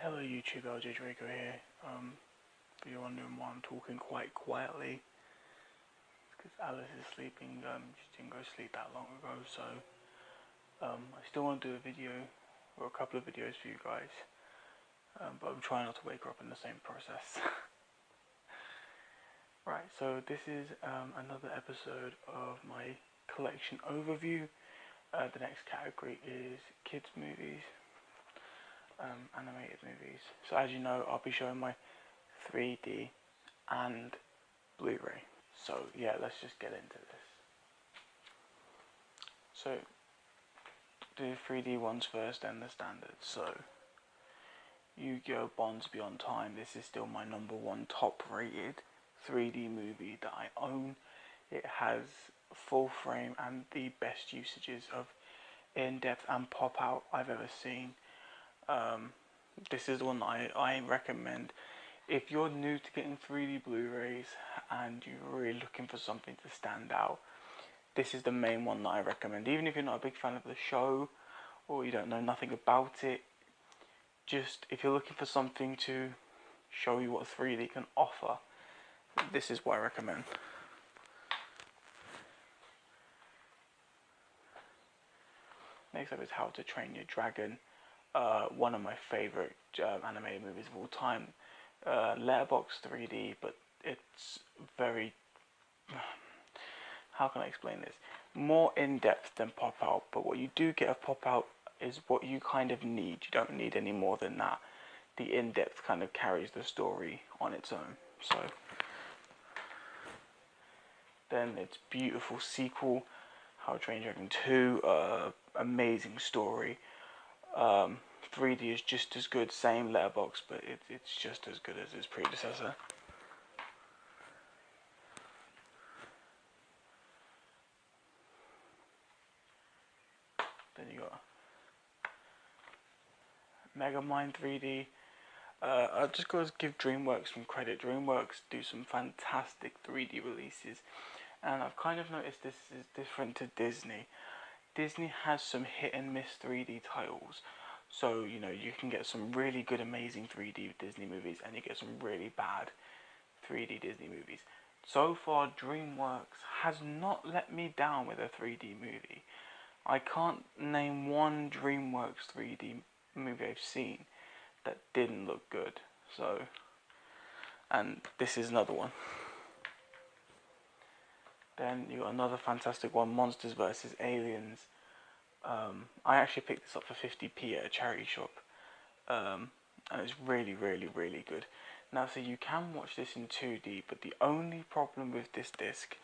Hello YouTube, LJ Draco here. If you're wondering why I'm talking quite quietly, it's because Alice is sleeping. She didn't go to sleep that long ago, so I still want to do a video, or a couple of videos for you guys, but I'm trying not to wake her up in the same process. Right, so this is another episode of my collection overview. The next category is kids movies. Animated movies. So as you know, I'll be showing my 3D and Blu-ray. So yeah, let's just get into this. So do 3D ones first, then the standards. So Yu-Gi-Oh! Bonds Beyond Time. This is still my #1 top-rated 3D movie that I own. It has full frame and the best usages of in-depth and pop-out I've ever seen. This is the one that I recommend if you're new to getting 3D Blu-rays and you're really looking for something to stand out. This is the main one that I recommend. Even if you're not a big fan of the show or you don't know nothing about it, just if you're looking for something to show you what 3D can offer, this is what I recommend. Next up is How to Train Your Dragon. One of my favourite animated movies of all time. Letterboxd 3D, but it's very, how can I explain this? More in-depth than pop-out, but what you do get of pop-out is what you kind of need. You don't need any more than that. The in-depth kind of carries the story on its own. So then it's beautiful sequel, How to Train Your Dragon 2, amazing story. 3D is just as good, same letterbox, but it's just as good as its predecessor. Then you got Megamind 3D. I've just got to give DreamWorks some credit. DreamWorks do some fantastic 3D releases, and I've kind of noticed this is different to Disney. Disney has some hit and miss 3D titles. So, you know, you can get some really good, amazing 3D Disney movies, and you get some really bad 3D Disney movies. So far, DreamWorks has not let me down with a 3D movie. I can't name one DreamWorks 3D movie I've seen that didn't look good. So, and this is another one. Then you got another fantastic one, Monsters vs. Aliens. I actually picked this up for 50p at a charity shop, and it's really, really, really good. Now, so you can watch this in 2D, but the only problem with this disc,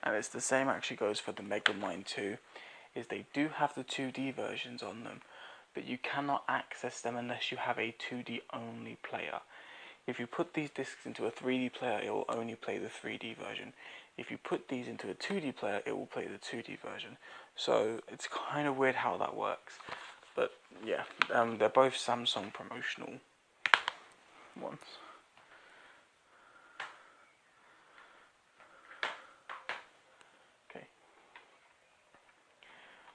and it's the same actually goes for the Megamind 2, is they do have the 2D versions on them, but you cannot access them unless you have a 2D only player. If you put these discs into a 3D player, it will only play the 3D version. If you put these into a 2D player, it will play the 2D version. So it's kind of weird how that works. But yeah, they're both Samsung promotional ones. Okay.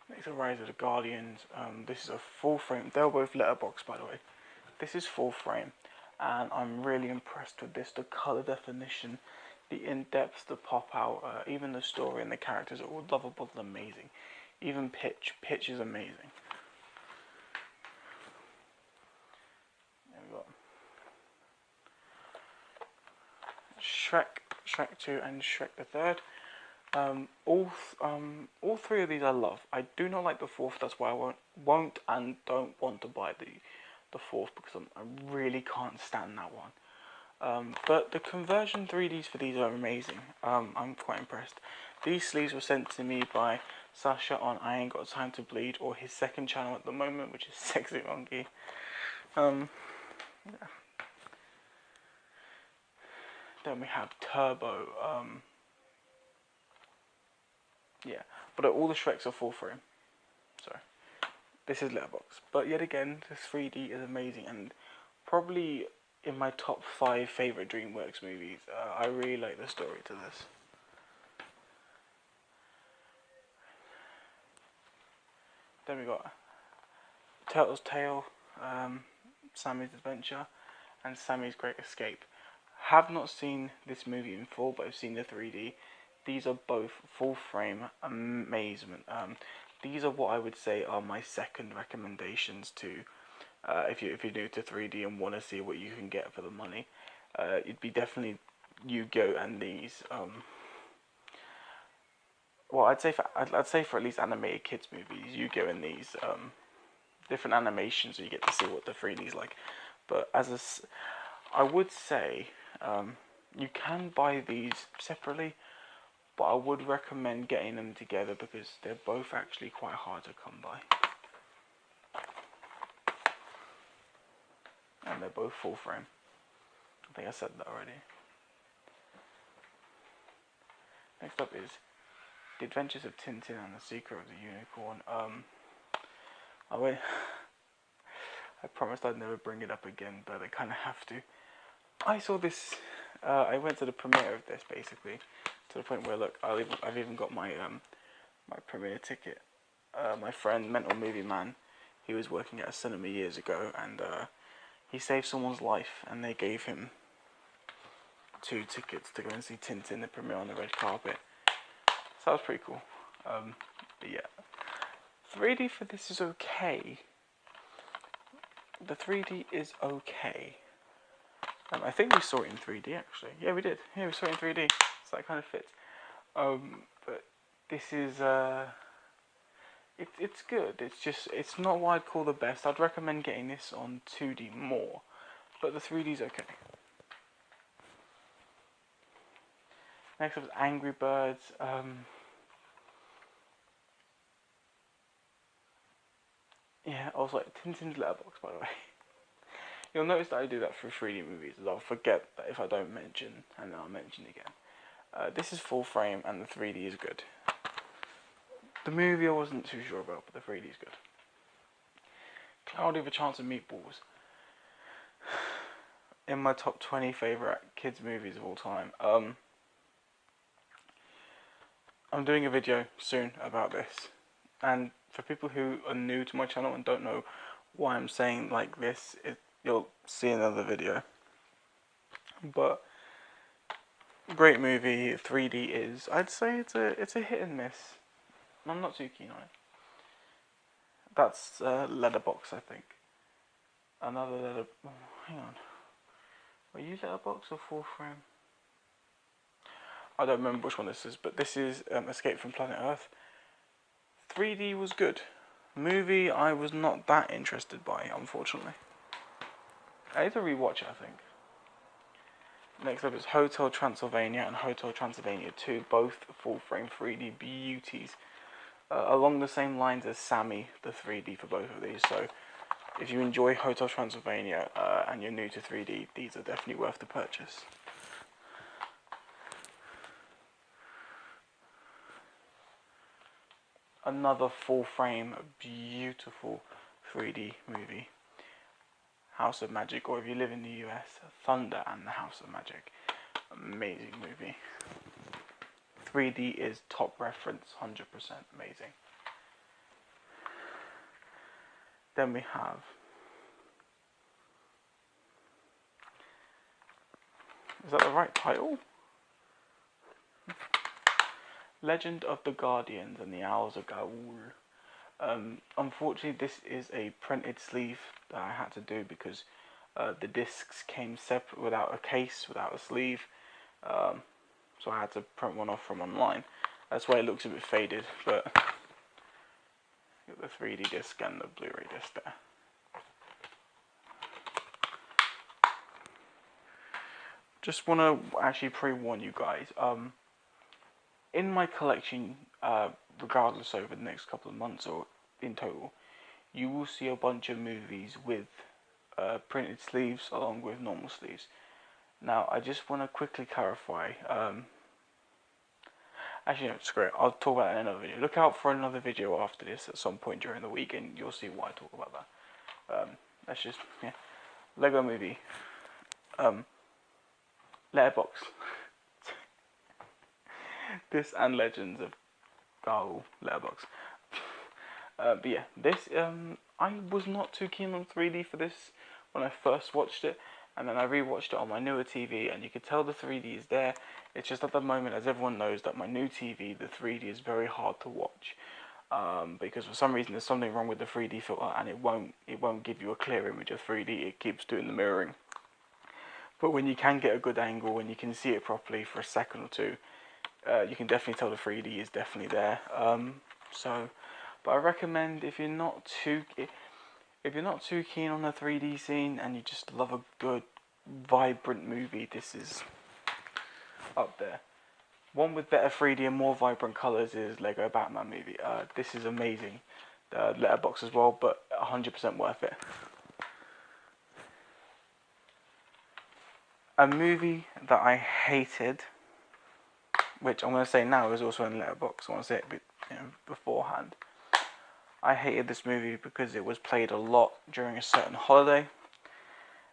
Next is Rise of the Guardians. This is a full frame. They're both letterbox, by the way. This is full frame, and I'm really impressed with this. The color definition, the in-depth, the pop-out, even the story and the characters are all lovable and amazing. Even Pitch is amazing. There we go. Shrek 2 and Shrek the Third. All three of these I love. I do not like the fourth. That's why I won't and don't want to buy the fourth, because I really can't stand that one. But the conversion 3Ds for these are amazing. I'm quite impressed. These sleeves were sent to me by Sasha on I Ain't Got Time to Bleed, or his second channel at the moment, which is Sexy Monkey. Yeah. Then we have Turbo. Yeah, but all the Shreks are full frame. So this is letterbox. But yet again, this 3D is amazing, and probably in my top 5 favourite DreamWorks movies. I really like the story to this. Then we got Turtle's Tale. Sammy's Adventure and Sammy's Great Escape. Have not seen this movie in full, but I've seen the 3D. These are both full frame amazement. These are what I would say are my second recommendations to if you're new to 3D and want to see what you can get for the money. It'd be definitely Yu-Gi-Oh and these. Well, I'd say for at least animated kids movies, Yu-Gi-Oh and these different animations, so you get to see what the 3D's like. But I would say you can buy these separately, but I would recommend getting them together because they're both actually quite hard to come by. And they're both full frame. I think I said that already. Next up is The Adventures of Tintin and the Secret of the Unicorn. I promised I'd never bring it up again, but I kind of have to. I saw this. I went to the premiere of this basically, to the point where look, I've even got my my premiere ticket. My friend, Mental Movie Man, he was working at a cinema years ago, and he saved someone's life, and they gave him 2 tickets to go and see Tintin the premiere on the red carpet. So that was pretty cool. But yeah, 3D for this is okay. The 3D is okay. I think we saw it in 3D actually. Yeah, we did. Yeah, we saw it in 3D. So that kind of fits. But this is it's good. It's not what I'd call the best. I'd recommend getting this on 2D more, but the 3D's okay. Next up is Angry Birds. Yeah, also like Tintin's Letterbox, by the way. You'll notice that I do that for 3D movies, as I'll forget that if I don't mention, and then I'll mention it again. This is full frame, and the 3D is good. The movie I wasn't too sure about, but the 3D is good. Cloudy with a Chance of Meatballs. In my top 20 favourite kids movies of all time. I'm doing a video soon about this, and for people who are new to my channel and don't know why I'm saying like this, you'll see another video. But great movie. 3D is, I'd say it's a hit and miss. I'm not too keen on it. That's Letterbox, I think. Another letter. Oh, hang on. Were you Letterbox or full frame? I don't remember which one this is, but this is Escape from Planet Earth. 3D was good. Movie I was not that interested by, unfortunately. I need to rewatch it, I think. Next up is Hotel Transylvania and Hotel Transylvania 2, both full frame 3D beauties. Along the same lines as Sammy, the 3D for both of these. So if you enjoy Hotel Transylvania and you're new to 3D, these are definitely worth the purchase. Another full frame, beautiful 3D movie. House of Magic, or if you live in the US, Thunder and the House of Magic. Amazing movie. 3D is top reference, 100% amazing. Then we have is that the right title? Legend of the Guardians and the Owls of Gaul. Unfortunately, this is a printed sleeve that I had to do because the discs came separate, without a case, without a sleeve. So I had to print one off from online. That's why it looks a bit faded, but got the 3D disc and the Blu-ray disc there. Just want to actually pre-warn you guys. In my collection, regardless over the next couple of months or in total, you will see a bunch of movies with printed sleeves along with normal sleeves. Now, I just want to quickly clarify. Actually, no, screw it. I'll talk about that in another video. Look out for another video after this at some point during the week, and you'll see why I talk about that. That's just Lego Movie. Letterbox. This and Legends of Gaul Letterbox. But yeah, this I was not too keen on 3D for this when I first watched it, and then I rewatched it on my newer TV, and you could tell the 3D is there. It's just at the moment, as everyone knows, that my new TV, the 3D is very hard to watch. Because for some reason there's something wrong with the 3D filter, and it won't give you a clear image of 3D. It keeps doing the mirroring. But when you can get a good angle and you can see it properly for a second or two, you can definitely tell the 3D is definitely there. But I recommend if you're not too keen on the 3D scene and you just love a good, vibrant movie, this is up there. One with better 3D and more vibrant colours is Lego Batman movie. This is amazing. The Letterboxd as well, but 100% worth it. A movie that I hated, which I'm going to say now is also in Letterboxd. I want to say it beforehand. I hated this movie because it was played a lot during a certain holiday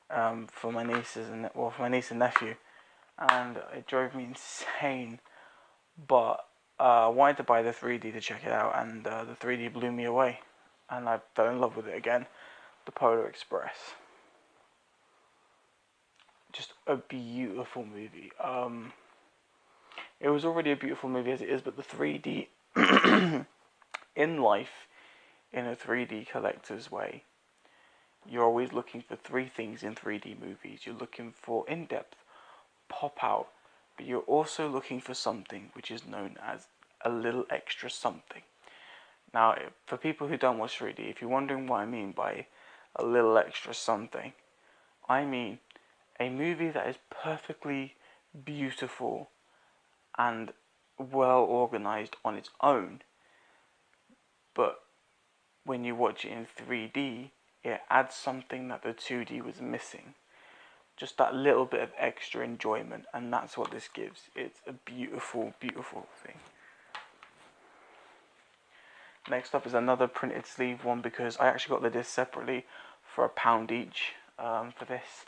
for my niece and nephew, and it drove me insane. But I wanted to buy the 3D to check it out, and the 3D blew me away, and I fell in love with it again. The Polar Express. Just a beautiful movie. It was already a beautiful movie as it is, but the 3D in life, in a 3D collector's way, you're always looking for three things in 3D movies. You're looking for in-depth, pop out, but you're also looking for something which is known as a little extra something. Now, for people who don't watch 3D, if you're wondering what I mean by a little extra something, I mean a movie that is perfectly beautiful and well organized on its own, but when you watch it in 3D, it adds something that the 2D was missing. Just that little bit of extra enjoyment, and that's what this gives. It's a beautiful, beautiful thing. Next up is another printed sleeve one, because I actually got the disc separately for £1 each for this.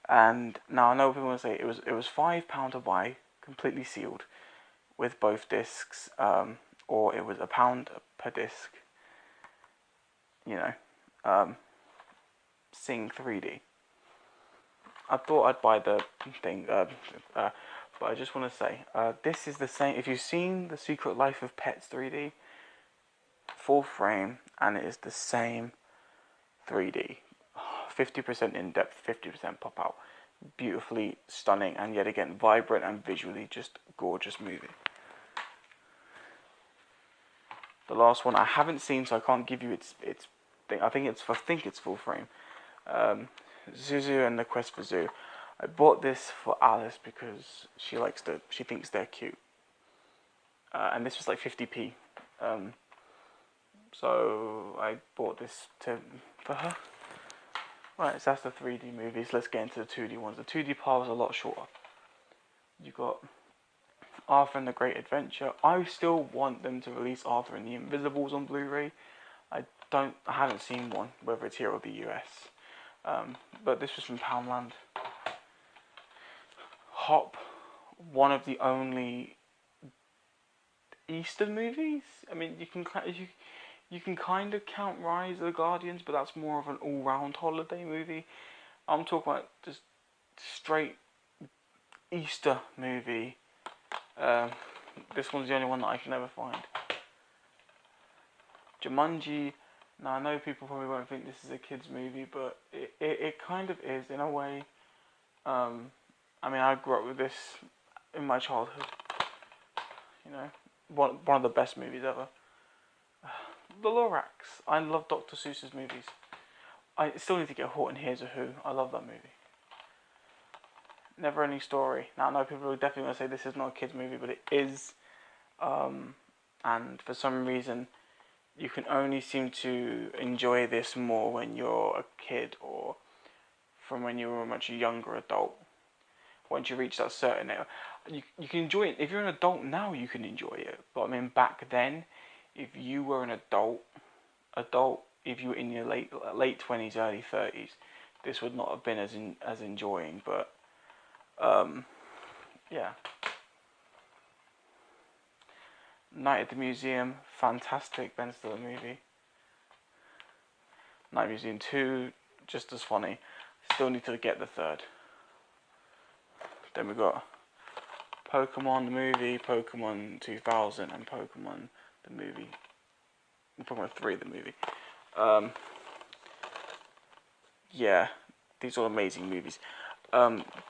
And now I know people will say it was £5 to buy, completely sealed, with both discs, or it was £1 per disc. Sing 3D. I thought I'd buy the thing, but I just want to say, this is the same. If you've seen The Secret Life of Pets 3D, full frame, and it is the same 3D. 50% in depth, 50% pop out. Beautifully stunning, and yet again vibrant and visually just gorgeous movie. The last one I haven't seen, so I can't give you its thing. I think it's full frame. Zuzu and the Quest for Zoo. I bought this for Alice because she thinks they're cute. And this was like 50p. So I bought this for her. Right, so that's the 3D movies. Let's get into the 2D ones. The 2D part was a lot shorter. You got Arthur and the Great Adventure. I still want them to release Arthur and the Invisibles on Blu-ray. I haven't seen one, whether it's here or the US. But this was from Poundland. Hop, one of the only Easter movies. I mean, you can kind of count Rise of the Guardians, but that's more of an all-round holiday movie. I'm talking about just straight Easter movie. This one's the only one that I can ever find. Jumanji. Now, I know people probably won't think this is a kid's movie, but it kind of is in a way. I mean, I grew up with this in my childhood. One of the best movies ever. The Lorax. I love Dr. Seuss's movies. I still need to get Horton Hears a Who. I love that movie. Never Ending Story. Now, I know people are definitely going to say this is not a kid's movie, but it is. And for some reason, you can only seem to enjoy this more when you're a kid or from when you were a much younger adult. Once you reach that certain age, you can enjoy it. If you're an adult now, you can enjoy it. But I mean, back then, if you were an adult, if you were in your late 20s, early 30s, this would not have been as enjoying. But yeah. Night at the Museum, fantastic Ben Stiller movie. Night Museum 2, just as funny. still need to get the third. Then we got Pokemon the movie, Pokemon 2000, and Pokemon the movie. Pokemon 3 the movie. Yeah, these are amazing movies.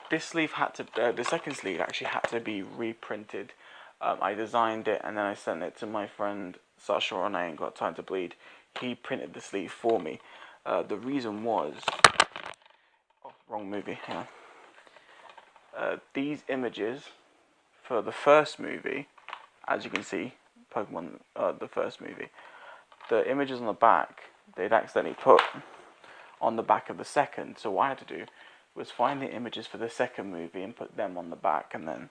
This sleeve had to, the second sleeve actually had to be reprinted. I designed it and then I sent it to my friend Sasha on I Ain't Got Time to Bleed. He printed the sleeve for me. The reason was, oh, wrong movie. Hang on. These images for the first movie, as you can see, Pokemon, the first movie, the images on the back, they'd accidentally put on the back of the second. So what I had to do was find the images for the second movie and put them on the back, and then,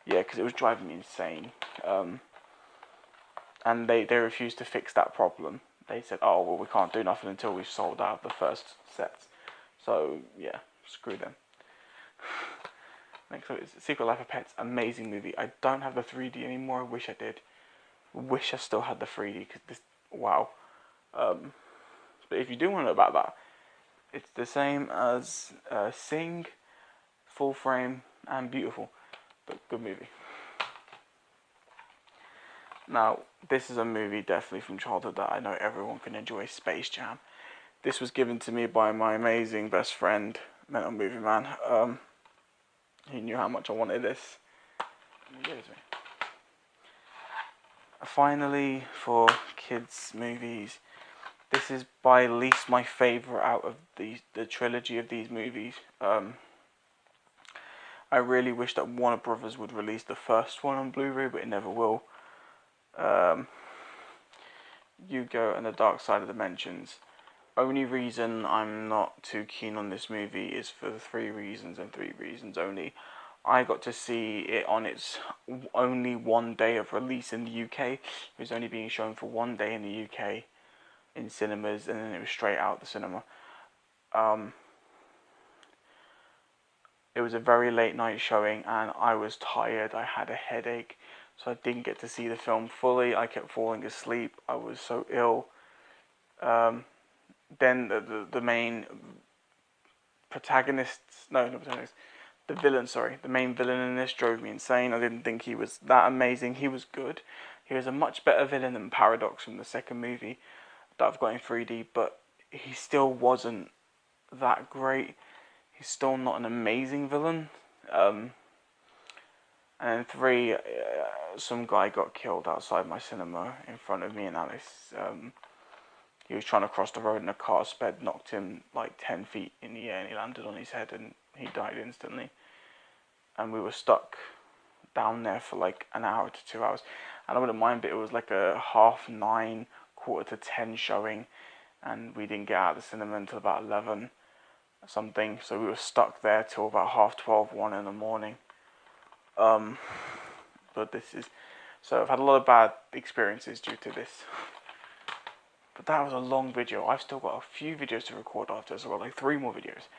yeah, because it was driving me insane. And they refused to fix that problem. They said, oh, well, we can't do nothing until we've sold out the first sets. So, yeah, screw them. Next up is Secret Life of Pets, amazing movie. I don't have the 3D anymore, I wish I did. Wish I still had the 3D, because this, wow. But if you do want to know about that, it's the same as Sing, Full Frame, and Beautiful, but good movie. Now, this is a movie definitely from childhood that I know everyone can enjoy, Space Jam. This was given to me by my amazing best friend, Mental Movie Man. He knew how much I wanted this. He gave it to me. Finally, for kids' movies, this is by least my favourite out of the trilogy of these movies. I really wish that Warner Brothers would release the first one on Blu-ray, but it never will. Yu-Gi-Oh! And the Dark Side of Dimensions. Only reason I'm not too keen on this movie is for 3 reasons, and 3 reasons only. I got to see it on its only one day of release in the UK. It was only being shown for 1 day in the UK in cinemas, and then it was straight out the cinema. It was a very late night showing, and I was tired. I had a headache, so I didn't get to see the film fully. I kept falling asleep. I was so ill. Then the main protagonists, no, not protagonist, the villain, sorry, the main villain in this drove me insane. I didn't think he was that amazing. He was good. He was a much better villain than Paradox from the second movie that I've got in 3D, but he still wasn't that great. He's still not an amazing villain. And in 3, some guy got killed outside my cinema in front of me and Alice. He was trying to cross the road and a car sped, knocked him like 10 feet in the air, and he landed on his head and he died instantly. And we were stuck down there for like an hour to 2 hours. And I wouldn't mind, but it was like a 9:30, 9:45 showing, and we didn't get out of the cinema until about 11 or something. So we were stuck there till about 12:30, 1 in the morning. But this is, so I've had a lot of bad experiences due to this. But that was a long video. I've still got a few videos to record after, so I've got like 3 more videos.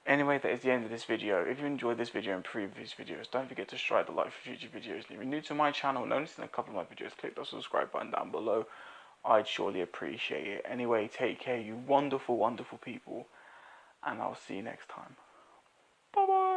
Anyway, that is the end of this video. If you enjoyed this video and previous videos, don't forget to strike the like for future videos. And if you're new to my channel and only seen a couple of my videos, click the subscribe button down below. I'd surely appreciate it. Anyway, take care, you wonderful, wonderful people. And I'll see you next time. Bye-bye.